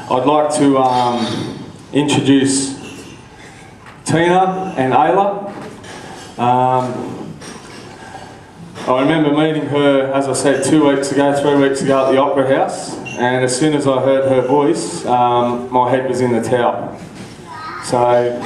I'd like to introduce Tina and Ayla. I remember meeting her, as I said, 3 weeks ago at the Opera House, and as soon as I heard her voice, my head was in the towel. So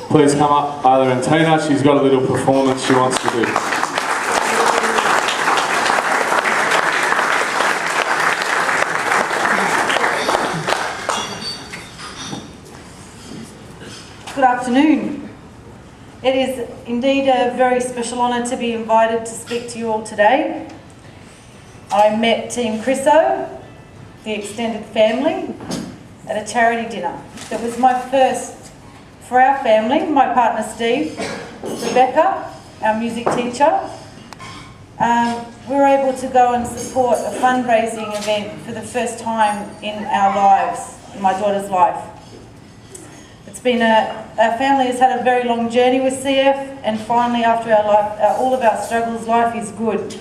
please come up, Ayla and Tina. She's got a little performance she wants to do. Good afternoon. It is indeed a very special honour to be invited to speak to you all today. I met Team Chriso, the extended family, at a charity dinner. It was my first for our family, my partner Steve, Rebecca, our music teacher. We were able to go and support a fundraising event for the first time in our lives, in my daughter's life. It's been our family has had a very long journey with CF, and finally, after our life, all of our struggles, life is good.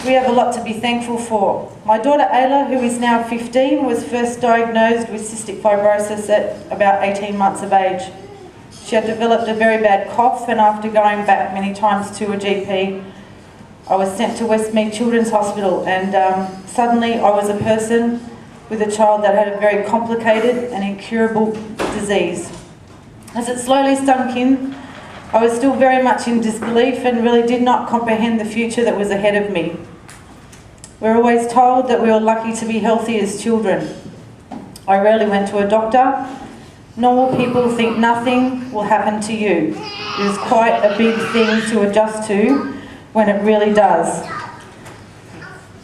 We have a lot to be thankful for. My daughter Ayla, who is now 15, was first diagnosed with cystic fibrosis at about 18 months of age. She had developed a very bad cough, and after going back many times to a GP, I was sent to Westmead Children's Hospital, and suddenly I was a person with a child that had a very complicated and incurable disease. As it slowly sunk in, I was still very much in disbelief and really did not comprehend the future that was ahead of me. We're always told that we are lucky to be healthy as children. I rarely went to a doctor. Normal people think nothing will happen to you. It is quite a big thing to adjust to when it really does.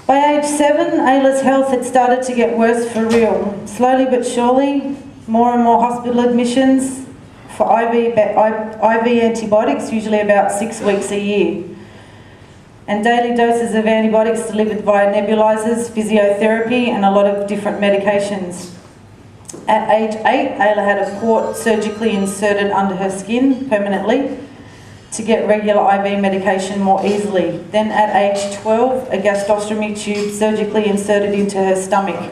By age 7, Ayla's health had started to get worse for real. Slowly but surely, more and more hospital admissions for IV antibiotics, usually about 6 weeks a year, and daily doses of antibiotics delivered via nebulizers, physiotherapy, and a lot of different medications. At age 8, Ayla had a port surgically inserted under her skin permanently to get regular IV medication more easily. Then at age 12, a gastrostomy tube surgically inserted into her stomach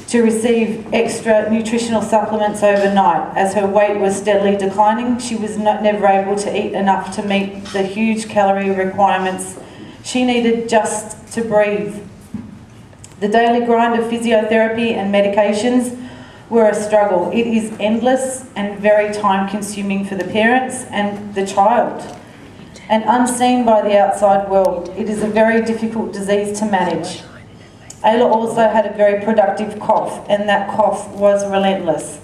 to receive extra nutritional supplements overnight. As her weight was steadily declining, she was never able to eat enough to meet the huge calorie requirements she needed just to breathe. The daily grind of physiotherapy and medications were a struggle. It is endless and very time-consuming for the parents and the child, and unseen by the outside world. It is a very difficult disease to manage. Ayla also had a very productive cough, and that cough was relentless.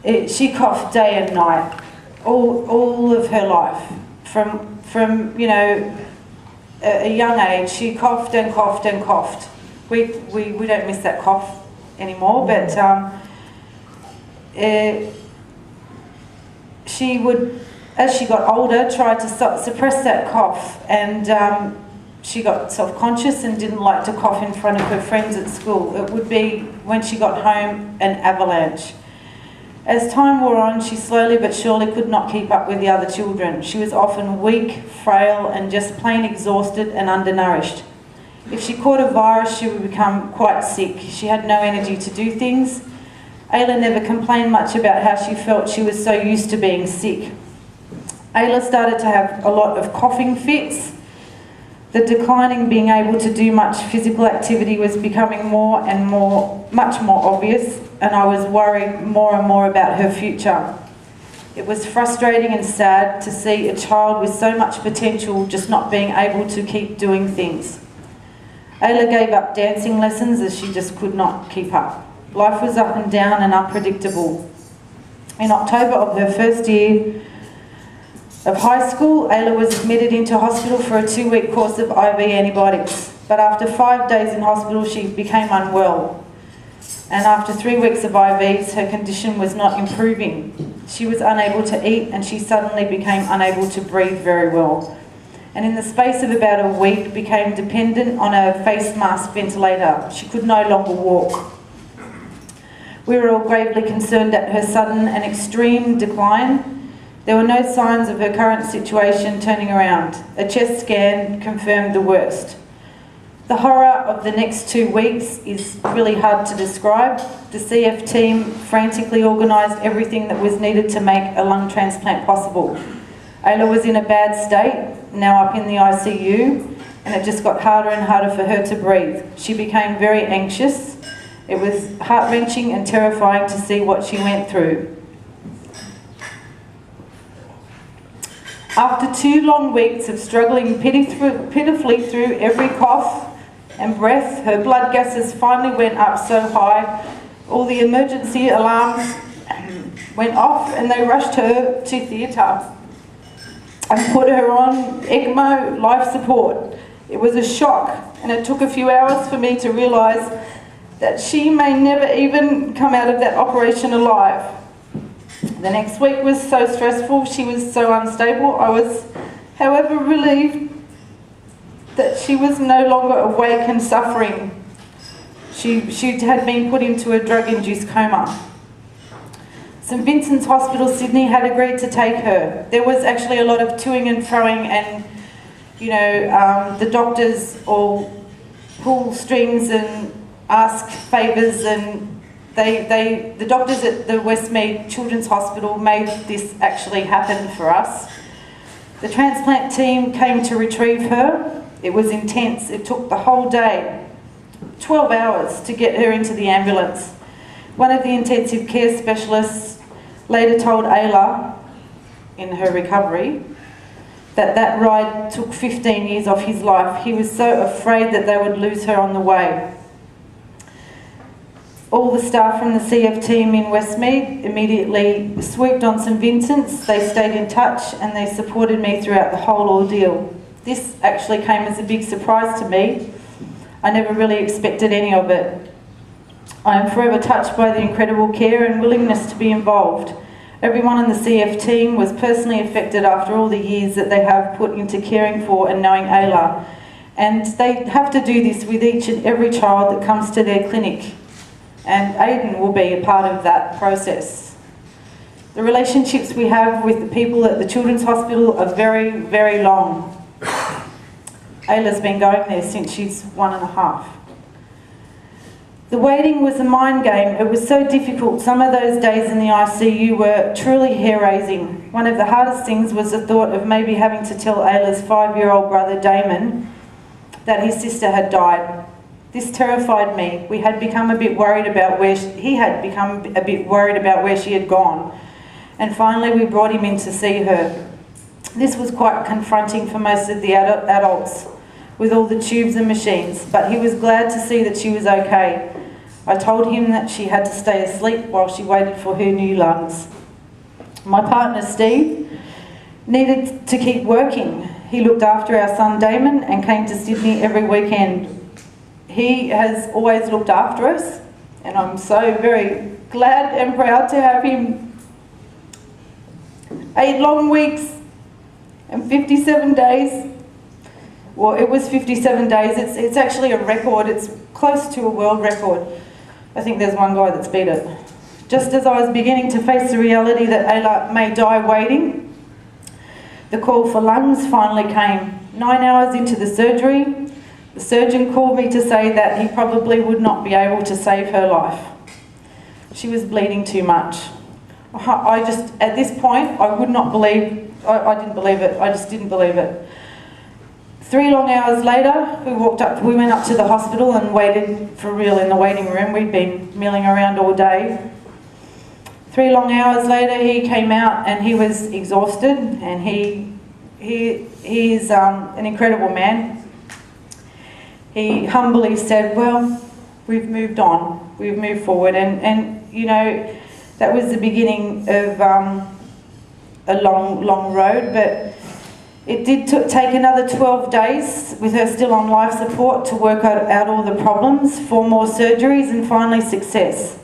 She coughed day and night, all of her life. From you know, a young age, she coughed and coughed and coughed. We don't miss that cough anymore, but she would, as she got older, try to suppress that cough, and she got self-conscious and didn't like to cough in front of her friends at school. It would be, when she got home, an avalanche. As time wore on, she slowly but surely could not keep up with the other children. She was often weak, frail, and just plain exhausted and undernourished. If she caught a virus, she would become quite sick. She had no energy to do things. Ayla never complained much about how she felt. She was so used to being sick. Ayla started to have a lot of coughing fits. The declining being able to do much physical activity was becoming much more obvious, and I was worried more and more about her future. It was frustrating and sad to see a child with so much potential just not being able to keep doing things. Ayla gave up dancing lessons as she just could not keep up. Life was up and down and unpredictable. In October of her first year of high school, Ayla was admitted into hospital for a 2-week course of IV antibiotics. But after 5 days in hospital, she became unwell. And after 3 weeks of IVs, her condition was not improving. She was unable to eat, and she suddenly became unable to breathe very well. And in the space of about a week, became dependent on a face mask ventilator. She could no longer walk. We were all gravely concerned at her sudden and extreme decline. There were no signs of her current situation turning around. A chest scan confirmed the worst. The horror of the next 2 weeks is really hard to describe. The CF team frantically organised everything that was needed to make a lung transplant possible. Ayla was in a bad state, now up in the ICU, and it just got harder and harder for her to breathe. She became very anxious. It was heart-wrenching and terrifying to see what she went through. After 2 long weeks of struggling pitifully through every cough and breath, her blood gases finally went up so high, all the emergency alarms went off and they rushed her to theatre and put her on ECMO life support. It was a shock, and it took a few hours for me to realise that she may never even come out of that operation alive. The next week was so stressful, she was so unstable. I was, however, relieved that she was no longer awake and suffering. She had been put into a drug-induced coma. St Vincent's Hospital Sydney had agreed to take her. There was actually a lot of toing and froing, and the doctors all pull strings and ask favours, and the doctors at the Westmead Children's Hospital made this actually happen for us. The transplant team came to retrieve her. It was intense. It took the whole day, 12 hours, to get her into the ambulance. One of the intensive care specialists later told Ayla, in her recovery, that ride took 15 years off his life. He was so afraid that they would lose her on the way. All the staff from the CF team in Westmead immediately swooped on St Vincent's. They stayed in touch and they supported me throughout the whole ordeal. This actually came as a big surprise to me. I never really expected any of it. I am forever touched by the incredible care and willingness to be involved. Everyone on the CF team was personally affected after all the years that they have put into caring for and knowing Ayla. And they have to do this with each and every child that comes to their clinic. And Aidan will be a part of that process. The relationships we have with the people at the Children's Hospital are very, very long. Ayla's been going there since she's 1.5. The waiting was a mind game. It was so difficult. Some of those days in the ICU were truly hair-raising. One of the hardest things was the thought of maybe having to tell Ayla's 5-year-old brother Damon that his sister had died. This terrified me. We had become a bit worried about he had become a bit worried about where she had gone. And finally we brought him in to see her. This was quite confronting for most of the adults with all the tubes and machines, but he was glad to see that she was okay. I told him that she had to stay asleep while she waited for her new lungs. My partner Steve needed to keep working. He looked after our son Damon and came to Sydney every weekend. He has always looked after us, and I'm so very glad and proud to have him. 8 long weeks and 57 days. Well, it was 57 days. It's actually a record. It's close to a world record. I think there's one guy that's beat it. Just as I was beginning to face the reality that Ayla may die waiting, the call for lungs finally came. 9 hours into the surgery, the surgeon called me to say that he probably would not be able to save her life. She was bleeding too much. At this point, I would not believe, I didn't believe it. I just didn't believe it. 3 long hours later, we went up to the hospital and waited for real in the waiting room. We'd been milling around all day. 3 long hours later, he came out and he was exhausted, and he is an incredible man. He humbly said, well, we've moved on, we've moved forward, and you know, that was the beginning of a long road, but it did take another 12 days with her still on life support to work out all the problems, 4 more surgeries, and finally success.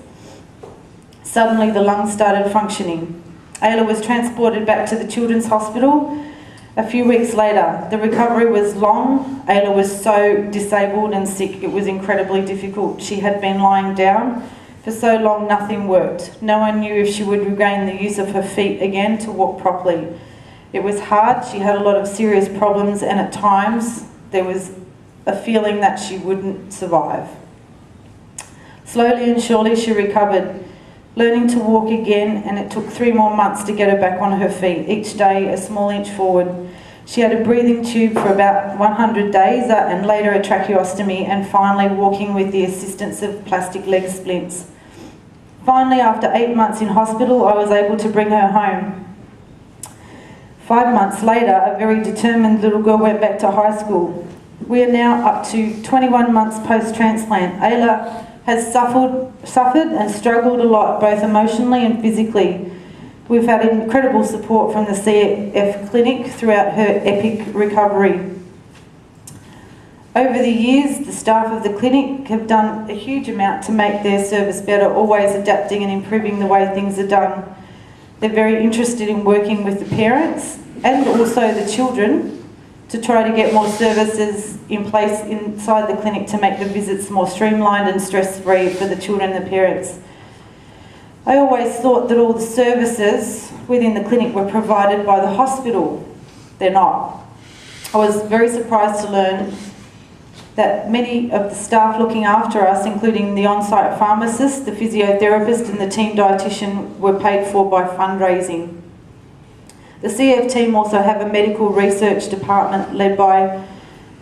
Suddenly the lungs started functioning. Ayla was transported back to the Children's Hospital. A few weeks later, the recovery was long. Ayla was so disabled and sick, it was incredibly difficult. She had been lying down for so long, nothing worked. No one knew if she would regain the use of her feet again to walk properly. It was hard. She had a lot of serious problems, and at times there was a feeling that she wouldn't survive. Slowly and surely she recovered, learning to walk again, and it took 3 more months to get her back on her feet, each day a small inch forward. She had a breathing tube for about 100 days and later a tracheostomy, and finally walking with the assistance of plastic leg splints. Finally, after 8 months in hospital, I was able to bring her home. 5 months later, a very determined little girl went back to high school. We are now up to 21 months post-transplant. Ayla has suffered and struggled a lot, both emotionally and physically. We've had incredible support from the CF clinic throughout her epic recovery. Over the years, the staff of the clinic have done a huge amount to make their service better, always adapting and improving the way things are done. They're very interested in working with the parents and also the children to try to get more services in place inside the clinic to make the visits more streamlined and stress-free for the children and the parents. I always thought that all the services within the clinic were provided by the hospital. They're not. I was very surprised to learn that many of the staff looking after us, including the on-site pharmacist, the physiotherapist and the team dietitian, were paid for by fundraising. The CF team also have a medical research department led by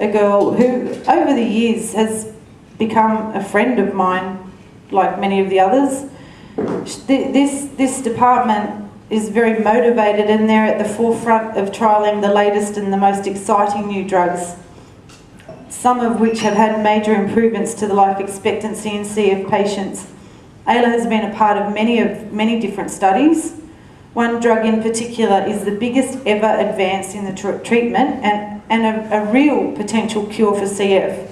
a girl who, over the years, has become a friend of mine, like many of the others. This department is very motivated, and they're at the forefront of trialling the latest and the most exciting new drugs, some of which have had major improvements to the life expectancy in CF patients. Ayla has been a part of many different studies. One drug in particular is the biggest ever advance in the treatment and a real potential cure for CF.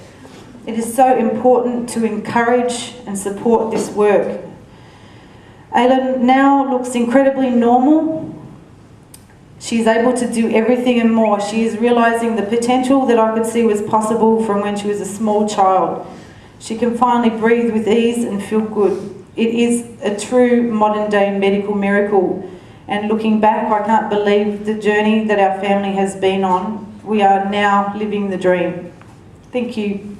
It is so important to encourage and support this work. Ayla now looks incredibly normal. She's able to do everything and more. She is realising the potential that I could see was possible from when she was a small child. She can finally breathe with ease and feel good. It is a true modern day medical miracle. And looking back, I can't believe the journey that our family has been on. We are now living the dream. Thank you.